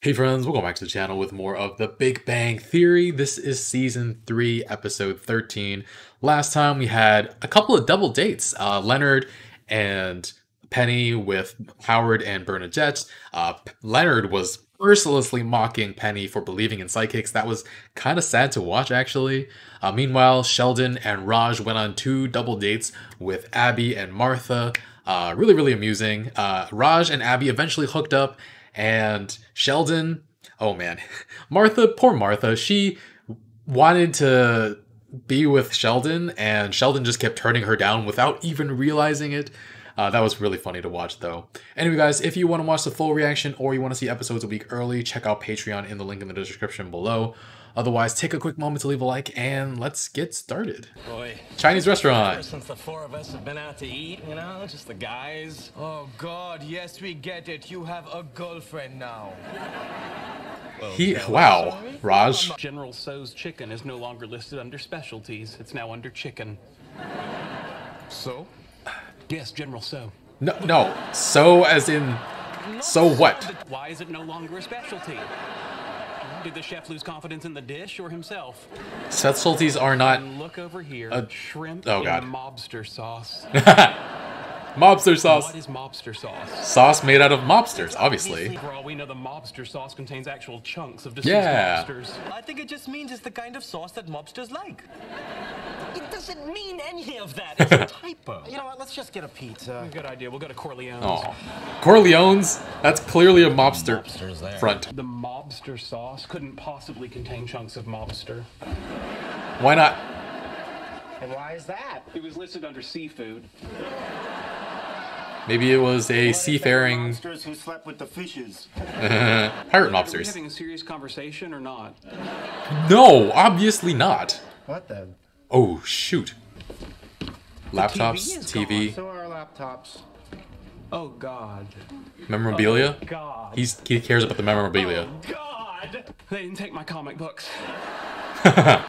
Hey friends, welcome back to the channel with more of The Big Bang Theory. This is season 3, episode 13. Last time we had a couple of double dates. Leonard and Penny with Howard and Bernadette. Leonard was mercilessly mocking Penny for believing in psychics. That was kind of sad to watch, actually. Meanwhile, Sheldon and Raj went on 2 double dates with Abby and Martha. Really amusing. Raj and Abby eventually hooked up. And Sheldon, oh man, poor Martha, she wanted to be with Sheldon, and Sheldon just kept turning her down without even realizing it. That was really funny to watch, though. Anyway, guys, if you want to watch the full reaction or you want to see episodes a week early, check out Patreon in the link in the description below. Otherwise, take a quick moment to leave a like, and let's get started. Boy, Chinese restaurant. since the 4 of us have been out to eat, you know, just the guys. Oh God, yes, we get it. You have a girlfriend now. Wow, Raj. General Tso's chicken is no longer listed under specialties. It's now under chicken. So? Yes, General Tso. No, so as in, so what? Why is it no longer a specialty? Did the chef lose confidence in the dish or himself? Specialties are not... And look over here. Shrimp Oh, God. in mobster sauce. Mobster sauce. What is mobster sauce? Sauce made out of mobsters, obviously. For all we know, the mobster sauce contains actual chunks of deceased Yeah. mobsters. I think it just means it's the kind of sauce that mobsters like. It doesn't mean any of that. It's a typo. You know what? Let's just get a pizza. Good idea. We'll go to Corleone's. Oh, Corleone's? That's clearly a mobster Mobsters there. front. The mobster sauce couldn't possibly contain chunks of mobster. Why not? And why is that? It was listed under seafood. Maybe it was a seafaring Monsters who slept with the fishes. pirate Are we mobsters. having a serious conversation or not? No, obviously not. What then? Oh, shoot. Laptops, is TV, So are laptops. Oh, God. memorabilia. God. He cares about the memorabilia. God! They didn't take my comic books.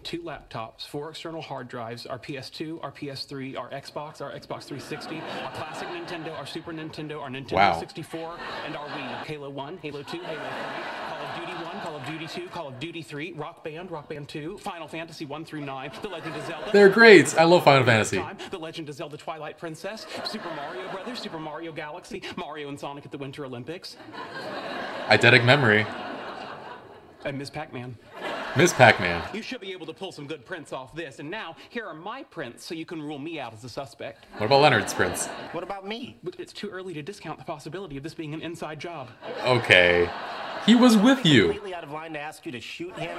2 laptops, 4 external hard drives, our PS2, our PS3, our Xbox 360, our classic Nintendo, our Super Nintendo, our Nintendo Wow. 64, and our Wii. Halo 1, Halo 2, Halo 3, Call of Duty 1, Call of Duty 2, Call of Duty 3, Rock Band 2, Final Fantasy 1 through 9, The Legend of Zelda. They're great. I love Final Fantasy. The Legend of Zelda Twilight Princess, Super Mario Brothers, Super Mario Galaxy, Mario and Sonic at the Winter Olympics, Eidetic memory. and Ms. Pac-Man. Miss Pac-Man. You should be able to pull some good prints off this, and now here are my prints so you can rule me out as a suspect. What about Leonard's prints? What about me? But it's too early to discount the possibility of this being an inside job. Okay. He was with you. Completely out of line to ask you to shoot him?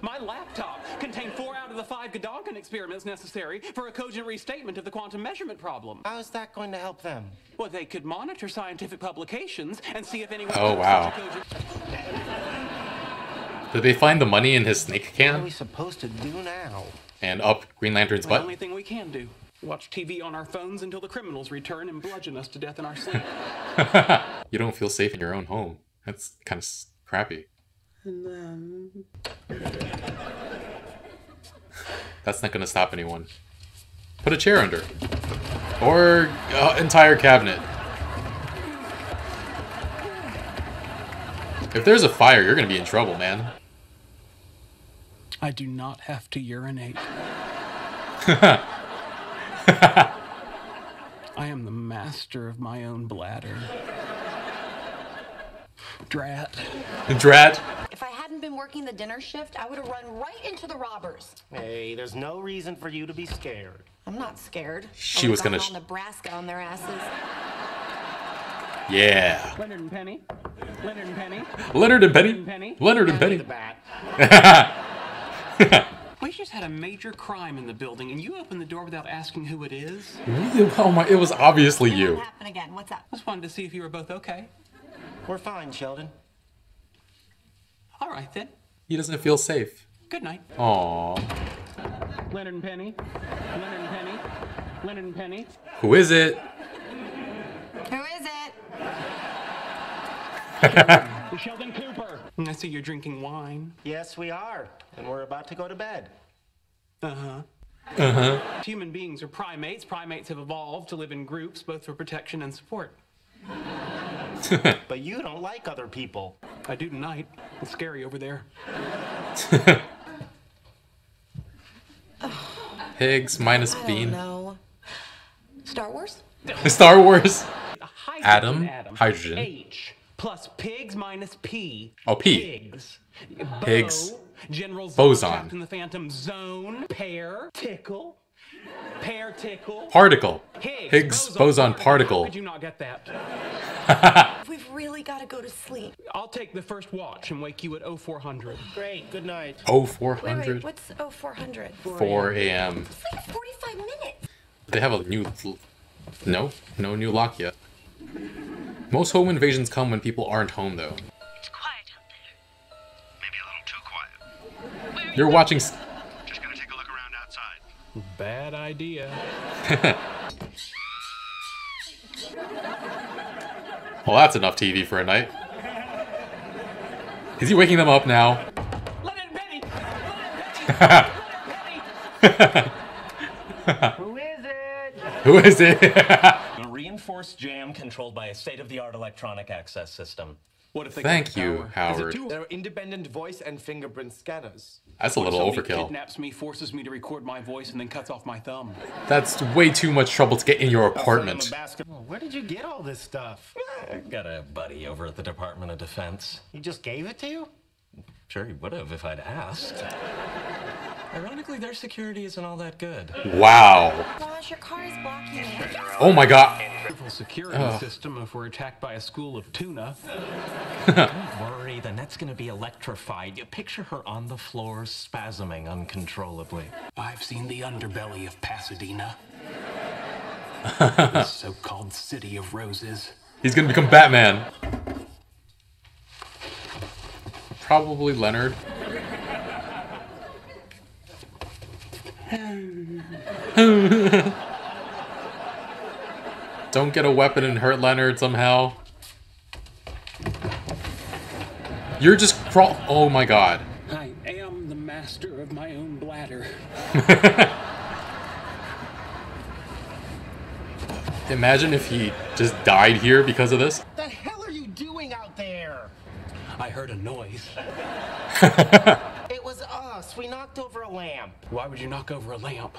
My laptop contained 4 out of the 5 Gedanken experiments necessary for a cogent restatement of the quantum measurement problem. How is that going to help them? Well, they could monitor scientific publications and see if anyone Oh, knows wow. such a cogent... Did they find the money in his snake What are we can? supposed to do now? And up Green Lantern's The butt? only thing we can do. Watch TV on our phones until the criminals return and bludgeon us to death in our sleep. You don't feel safe in your own home. That's kind of crappy. That's not going to stop anyone. Put a chair under. Or entire cabinet. If there's a fire, you're going to be in trouble, man. I do not have to urinate. I am the master of my own bladder. Drat. Drat. If I hadn't been working the dinner shift, I would have run right into the robbers. Hey, there's no reason for you to be scared. I'm not scared. She I was would've gonna gone all Nebraska on their asses. Yeah. Leonard and Penny. Leonard and Penny. Leonard and Penny. Penny. Leonard and Hand me Penny. the bat. We just had a major crime in the building, and you opened the door without asking who it is. Oh my, it was obviously It you. won't happen again. What's up? I just wanted to see if you were both okay. We're fine, Sheldon. All right, then. He doesn't feel safe. Good night. Aww. Leonard and Penny. Leonard and Penny. Leonard and Penny. Who is it? Who is it? Sheldon Cooper. I see you're drinking wine. Yes, we are. And we're about to go to bed. Human beings are primates. Primates have evolved to live in groups, both for protection and support. But you don't like other people. I do tonight. It's scary over there. Higgs minus I Bean. don't know. Star Wars? Star Wars. Hydrogen Atom, hydrogen. H plus pigs minus P. Oh, P. Pigs. Higgs. General Zod Boson. trapped in the Phantom Zone. Pair. Tickle. Pair tickle. Particle. Higgs, boson How particle. could you not get that? We've really got to go to sleep. I'll take the first watch and wake you at 0400. Great, good night. Oh, Wait, 400. what's 0400? 4 a.m. It's like 45 minutes. They have a new... No new lock yet. Most home invasions come when people aren't home, though. It's quiet out there. Maybe a little too quiet. You're watching... Just gonna take a look around outside. Bad idea. Well, that's enough TV for a night. Is he waking them up now? Let it, Betty! Let it, Betty! Who is it? Who is it? A reinforced jam controlled by a state-of-the-art electronic access system. What if they Thank got the you, power? Howard. There are independent voice and fingerprint scanners. That's a What if little somebody overkill. kidnaps me, forces me to record my voice, and then cuts off my thumb? That's way too much trouble to get in your Send him a apartment. basketball. Where did you get all this stuff? I got a buddy over at the Department of Defense. He just gave it to you? Sure he would have if I'd asked. Ironically, their security isn't all that good. Wow. Gosh, your car is blocking it. Oh my god. Wonderful security system if we're attacked by a school of tuna. Don't worry, the net's gonna be electrified. You picture her on the floor, spasming uncontrollably. I've seen the underbelly of Pasadena. The so-called City of Roses. He's gonna become Batman. Probably Leonard. Don't get a weapon and hurt Leonard somehow. You're just crawl. Oh my god. I am the master of my own bladder. Imagine if he just died here because of this. What the hell are you doing out there? I heard a noise. It was us. We knocked over a lamp. Why would you knock over a lamp?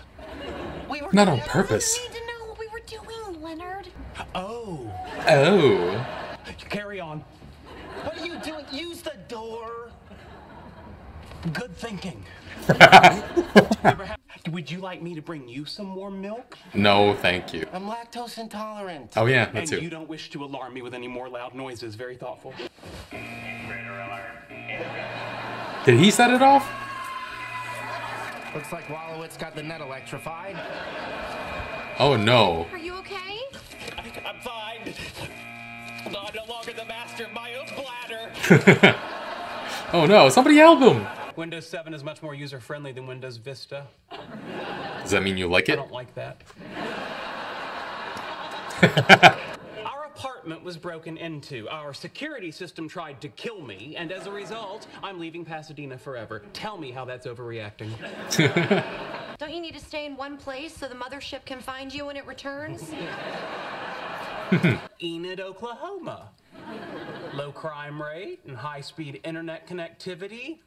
We were Not on You purpose. need to know what we were doing, Leonard. Oh. Oh. Carry on. What are you doing? Use the door. Good thinking. Would you like me to bring you some more milk? No, thank you. I'm lactose intolerant. Oh yeah, that And you too. don't wish to alarm me with any more loud noises. Very thoughtful. Did he set it off? Looks like Wallowitz got the net electrified. Oh no. Are you okay? I'm fine. I'm no longer the master of my own bladder. Oh no, somebody help him! Windows 7 is much more user-friendly than Windows Vista. Does that mean you like I it? don't like that. Our apartment was broken into. Our security system tried to kill me, and as a result, I'm leaving Pasadena forever. Tell me how that's overreacting. Don't you need to stay in one place so the mothership can find you when it returns? Enid, Oklahoma. Low crime rate and high-speed internet connectivity,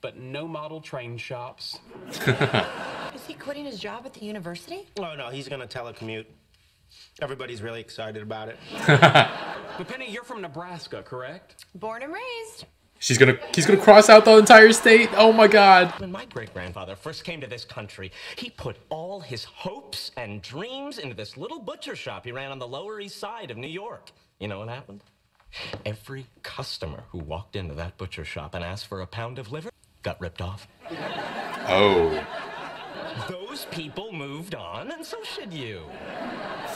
but no model train shops. Is he quitting his job at the university? Oh no, he's gonna telecommute. Everybody's really excited about it. But Penny, you're from Nebraska, correct? Born and raised. He's gonna cross out the entire state. Oh my god. When my great-grandfather first came to this country, he put all his hopes and dreams into this little butcher shop he ran on the Lower East Side of New York. You know what happened? Every customer who walked into that butcher shop and asked for a pound of liver got ripped off. Oh. Those people moved on, and so should you.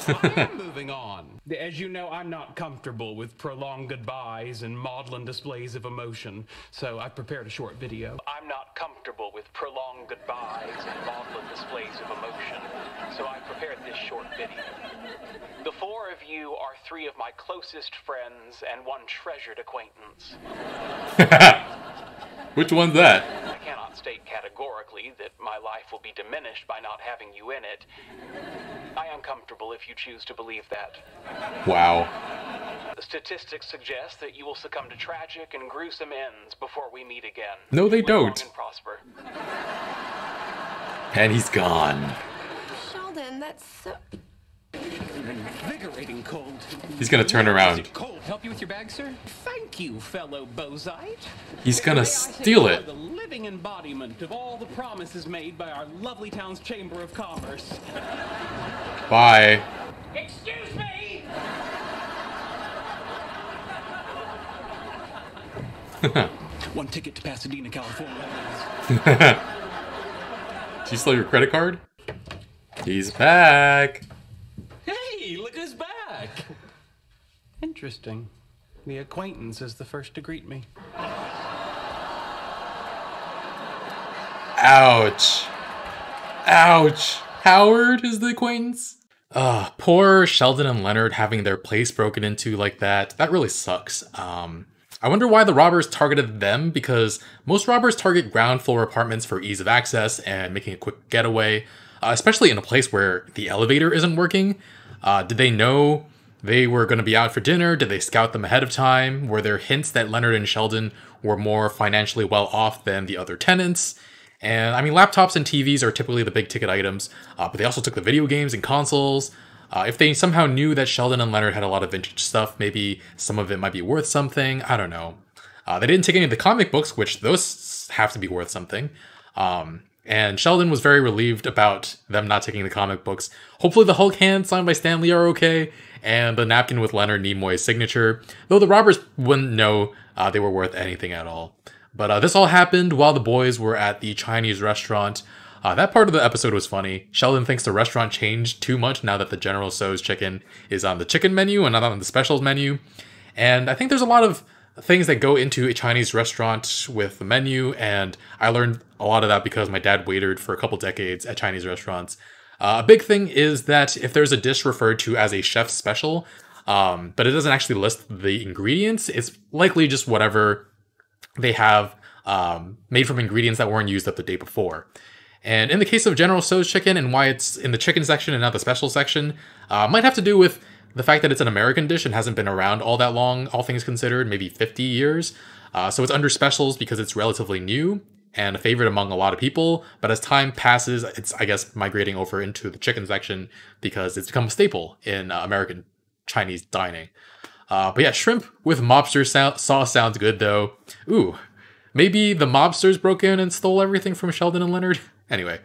I am moving on. As you know, I'm not comfortable with prolonged goodbyes and maudlin displays of emotion, so I've prepared a short video. I'm not comfortable with prolonged goodbyes and maudlin displays of emotion, so I've prepared this short video. The four of you are three of my closest friends and one treasured acquaintance. Which one's that? I cannot not state categorically that my life will be diminished by not having you in it, I am comfortable if you choose to believe that. Wow. The statistics suggest that you will succumb to tragic and gruesome ends before we meet again. No, they Live long don't. and prosper. And he's gone. Sheldon, that's so... An invigorating cold. He's gonna turn around. Cold. Help you with your bag, sir? Thank you, fellow Bozite. He's gonna steal it. The living embodiment of all the promises made by our lovely town's Chamber of Commerce. Bye. Excuse me! One ticket to Pasadena, California. Did you steal your credit card? He's back. Hey, look who's back. Interesting. The acquaintance is the first to greet me. Ouch. Ouch. Howard is the acquaintance? Poor Sheldon and Leonard having their place broken into like that. That really sucks. I wonder why the robbers targeted them, because most robbers target ground floor apartments for ease of access and making a quick getaway, especially in a place where the elevator isn't working. Did they know they were going to be out for dinner? Did they scout them ahead of time? Were there hints that Leonard and Sheldon were more financially well off than the other tenants? And I mean, laptops and TVs are typically the big ticket items, but they also took the video games and consoles. If they somehow knew that Sheldon and Leonard had a lot of vintage stuff, maybe some of it might be worth something. I don't know. They didn't take any of the comic books, which those have to be worth something. And Sheldon was very relieved about them not taking the comic books. Hopefully the Hulk hand signed by Stan Lee are okay, and the napkin with Leonard Nimoy's signature, though the robbers wouldn't know they were worth anything at all. But this all happened while the boys were at the Chinese restaurant. That part of the episode was funny. Sheldon thinks the restaurant changed too much now that the General Tso's chicken is on the chicken menu and not on the specials menu. And I think there's a lot of things that go into a Chinese restaurant with the menu, and I learned a lot of that because my dad waitered for a couple decades at Chinese restaurants. A big thing is that if there's a dish referred to as a chef's special, but it doesn't actually list the ingredients, it's likely just whatever they have made from ingredients that weren't used up the day before. And in the case of General Tso's chicken and why it's in the chicken section and not the special section, might have to do with the fact that it's an American dish and hasn't been around all that long, all things considered, maybe 50 years. So it's under specials because it's relatively new and a favorite among a lot of people. But as time passes, it's, I guess, migrating over into the chicken section because it's become a staple in American Chinese dining. But yeah, shrimp with mobster sauce sounds good, though. Ooh, maybe the mobsters broke in and stole everything from Sheldon and Leonard? Anyway,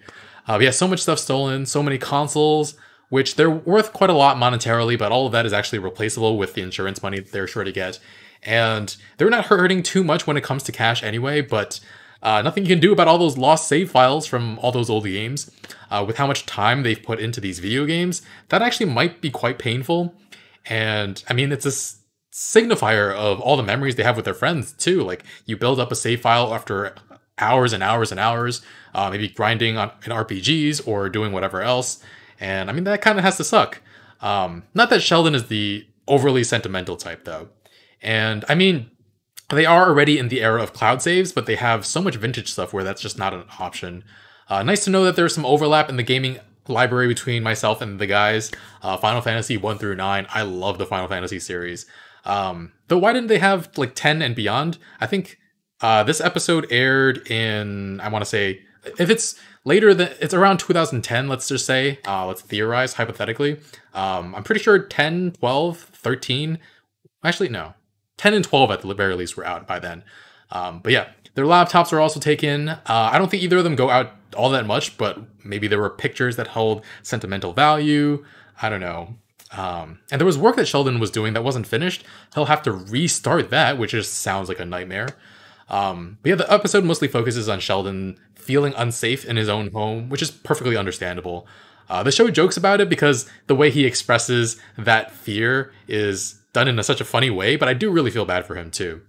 yeah, so much stuff stolen, so many consoles, which they're worth quite a lot monetarily, but all of that is actually replaceable with the insurance money they're sure to get. And they're not hurting too much when it comes to cash anyway, but nothing you can do about all those lost save files from all those old games. With how much time they've put into these video games, that actually might be quite painful. And I mean, it's a signifier of all the memories they have with their friends too. Like, you build up a save file after hours and hours and hours, maybe grinding in RPGs or doing whatever else. And I mean, that kind of has to suck. Not that Sheldon is the overly sentimental type though. And I mean, they are already in the era of cloud saves, but they have so much vintage stuff where that's just not an option. Nice to know that there's some overlap in the gaming library between myself and the guys. Final Fantasy 1 through 9. I love the Final Fantasy series. Though why didn't they have like 10 and beyond? I think this episode aired in, I want to say, if it's later than, it's around 2010, let's just say, let's theorize hypothetically. I'm pretty sure 10, 12, 13, actually no, 10 and 12 at the very least were out by then. But yeah, their laptops are also taken. I don't think either of them go out all that much, but maybe there were pictures that hold sentimental value. I don't know. And there was work that Sheldon was doing that wasn't finished. He'll have to restart that, which just sounds like a nightmare. But yeah, the episode mostly focuses on Sheldon feeling unsafe in his own home, which is perfectly understandable. The show jokes about it because the way he expresses that fear is done in such a funny way, but I do really feel bad for him too.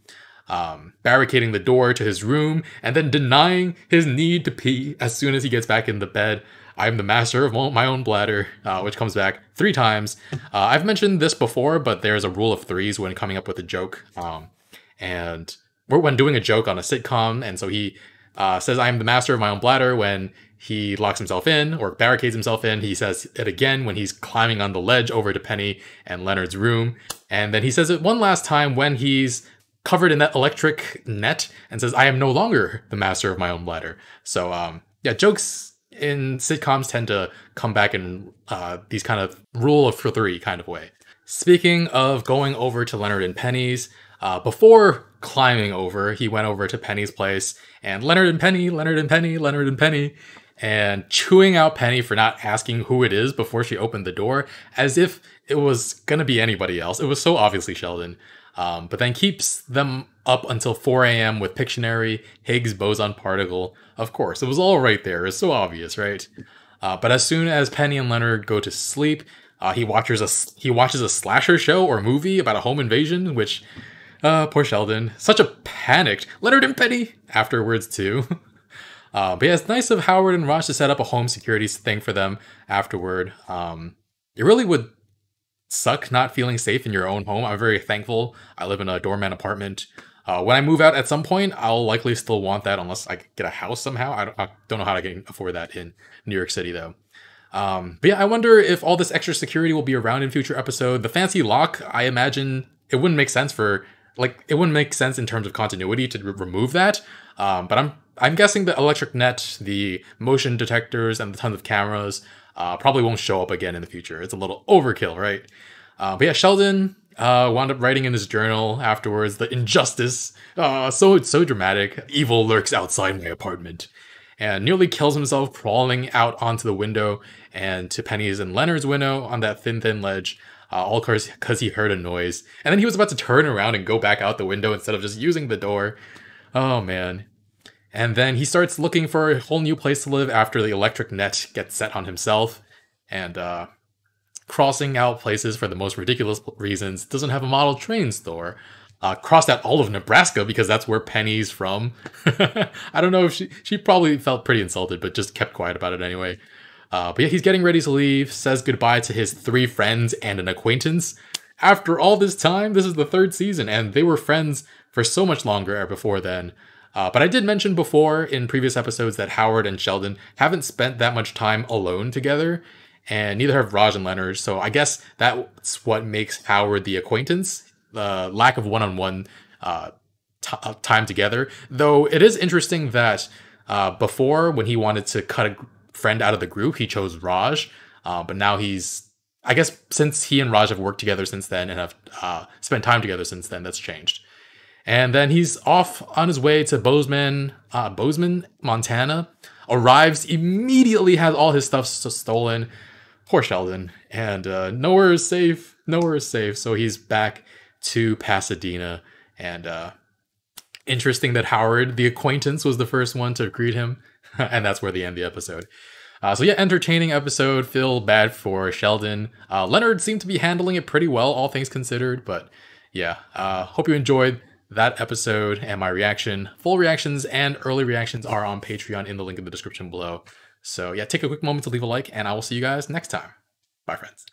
Barricading the door to his room and then denying his need to pee as soon as he gets back in the bed. I'm the master of my own bladder, which comes back 3 times. I've mentioned this before, but there's a rule of 3s when coming up with a joke. And when doing a joke on a sitcom, and so he says, I am the master of my own bladder when he locks himself in or barricades himself in. He says it again when he's climbing on the ledge over to Penny and Leonard's room. And then he says it one last time when he's covered in that electric net and says, I am no longer the master of my own bladder. So, yeah, jokes in sitcoms tend to come back in these kind of rule of three kind of way. Speaking of going over to Leonard and Penny's, before climbing over, he went over to Penny's place, and Leonard and Penny, Leonard and Penny, Leonard and Penny, and chewing out Penny for not asking who it is before she opened the door, as if it was gonna be anybody else. It was so obviously Sheldon. But then keeps them up until 4 a.m. with Pictionary, Higgs boson particle. Of course, it was all right there. It's so obvious, right? But as soon as Penny and Leonard go to sleep, he watches a slasher show or movie about a home invasion, which, poor Sheldon, such a panicked Leonard and Penny afterwards too. But yeah, it's nice of Howard and Raj to set up a home security thing for them afterward. It really would suck not feeling safe in your own home. I'm very thankful I live in a doorman apartment. When I move out at some point, I'll likely still want that unless I get a house somehow. I don't know how I can afford that in New York City though. But yeah, I wonder if all this extra security will be around in future episode. The fancy lock, I imagine it wouldn't make sense it wouldn't make sense in terms of continuity to remove that. But I'm guessing the electric net, the motion detectors, and the tons of cameras probably won't show up again in the future. It's a little overkill, right? But yeah, Sheldon wound up writing in his journal afterwards, the injustice, so dramatic. Evil lurks outside my apartment. And nearly kills himself crawling out onto the window and to Penny's and Leonard's window on that thin ledge, all because he heard a noise. And then he was about to turn around and go back out the window instead of just using the door. Oh, man. And then he starts looking for a whole new place to live after the electric net gets set on himself. And crossing out places for the most ridiculous reasons. Doesn't have a model train store. Crossed out all of Nebraska because that's where Penny's from. I don't know if she probably felt pretty insulted, but just kept quiet about it anyway. But yeah, he's getting ready to leave, says goodbye to his 3 friends and an acquaintance. After all this time, this is the 3rd season, and they were friends for so much longer before then. But I did mention before in previous episodes that Howard and Sheldon haven't spent that much time alone together, and neither have Raj and Leonard, so I guess that's what makes Howard the acquaintance. The lack of one-on-one time together. Though it is interesting that before, when he wanted to cut a friend out of the group, he chose Raj. But now I guess since he and Raj have worked together since then and have spent time together since then, that's changed. And then he's off on his way to Bozeman, Montana. Arrives, immediately has all his stuff stolen. Poor Sheldon. And nowhere is safe. So he's back to Pasadena, and interesting that Howard, the acquaintance, was the first one to greet him, and that's where they end the episode. So yeah, entertaining episode. Feel bad for Sheldon. Leonard seemed to be handling it pretty well, all things considered, but yeah, hope you enjoyed that episode and my reaction. Full reactions and early reactions are on Patreon in the link in the description below. So yeah, take a quick moment to leave a like, and I will see you guys next time. Bye, friends.